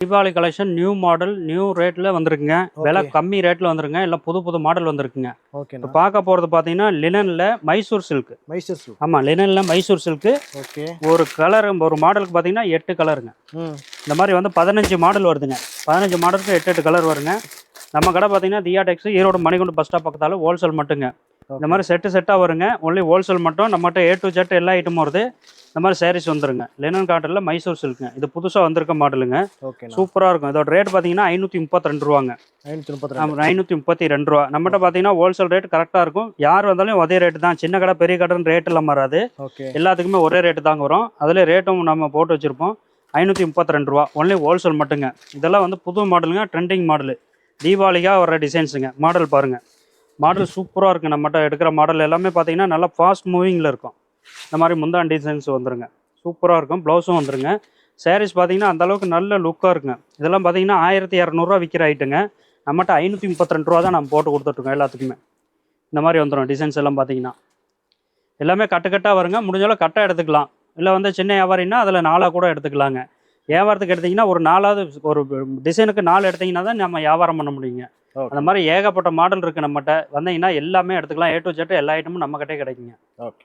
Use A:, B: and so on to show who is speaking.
A: Deepavali collection new model new ரேட்ல வந்திருக்குங்க. விலை
B: ஓகே.
A: கம்மி ரேட்ல வந்திருக்குங்க. எல்லாம் புது புது மாடல் வந்திருக்குங்க. இப்போ
B: ஓகேண்ணா.
A: பார்க்க போறது பார்த்தீங்கன்னா லினன்ல மைசூர் சில்க்.
B: மைசூர் சில்க்.
A: ஆமா, லினன்ல மைசூர் சில்க்.
B: ஓகே.
A: ஒரு கலர் ஒரு மாடலுக்கு பார்த்தீங்கன்னா 8 கலருங்க.
B: ம்.
A: இந்த மாதிரி வந்து 15 மாடல் வருதுங்க. 15 மாடலுக்கு 8 கலர் வருங்க. நம்ம கடை பார்த்தீங்கன்னா தியா டெக்ஸ் ஈரோடு மணிகுண்டு பஸ் ஸ்டாப் பக்கத்தால ஹோல்சேல் மட்டுங்க. இந்த மாதிரி செட்டாக வருங்க. ஒன்லி ஹோல்சேல் மட்டும். நம்மகிட்ட A to Z எல்லா ஐட்டமும் வருது. இந்த மாதிரி சாரீஸ் வந்துருங்க. லினன் காட்டனில் மைசூர் சில்க்குங்க. இது புதுசாக வந்திருக்க மாடலுங்க.
B: ஓகேண்ணா.
A: சூப்பராக இருக்கும். இதோட ரேட் பார்த்தீங்கன்னா 532 ரூபாங்க. 532 ரூபா. நம்மகிட்ட பார்த்தீங்கன்னா ஹோல்சேல் ரேட் கரெக்டாக இருக்கும். யார் வந்தாலும் அதே ரேட்டு தான். சின்ன கடை பெரிய கடைன்னு ரேட் எல்லாம் மாறாது.
B: ஓகே.
A: எல்லாத்துக்குமே ஒரே ரேட்டு தாங்க வரும். அதில் ரேட்டும் நம்ம போட்டு வச்சுருப்போம். 532 ரூபா. ஒன்லி ஹோல்சேல் மட்டுங்க. இதெல்லாம் வந்து புது மாடலுங்க. Trending model. தீபாவளிக்காக வர டிசைன்ஸுங்க. மாடல் பாருங்கள். மாடல் சூப்பராக இருக்குது. நம்மகிட்ட எடுக்கிற மாடல் எல்லாமே பார்த்தீங்கன்னா நல்லா ஃபாஸ்ட் மூவிங்கில் இருக்கும். இந்த மாதிரி முந்தான் டிசைன்ஸ் வந்துருங்க. சூப்பராக இருக்கும். ப்ளவுஸும் வந்துருங்க. சாரீஸ் பார்த்தீங்கன்னா அந்தளவுக்கு நல்ல லுக்காக இருக்குங்க. இதெல்லாம் பார்த்தீங்கன்னா 1200 விற்கிற ஐட்டுங்க. நம்மகிட்ட 532 ரூபா தான் நம்ம போட்டு கொடுத்துட்ருக்கோம் எல்லாத்துக்குமே. இந்த மாதிரி வந்துடும் டிசைன்ஸ் எல்லாம் பார்த்தீங்கன்னா எல்லாமே கட்டாக வருங்க. முடிஞ்சாலும் கட்டாக எடுத்துக்கலாம். இல்லை வந்து சின்ன வியாபாரின்னா அதில் 4 கூட எடுத்துக்கலாங்க. வியாபாரத்துக்கு எடுத்திங்கன்னா ஒரு 4 ஒரு டிசைனுக்கு 4 எடுத்திங்கன்னா தான் நம்ம வியாபாரம் பண்ண முடியுங்க. அந்த மாதிரி ஏகப்பட்ட மாடல் இருக்குது நம்மகிட்ட. வந்தீங்கன்னா எல்லாமே எடுத்துக்கலாம். A to Z எல்லா ஐட்டமும் நம்மகிட்டே கிடைக்குங்க.
B: ஓகே.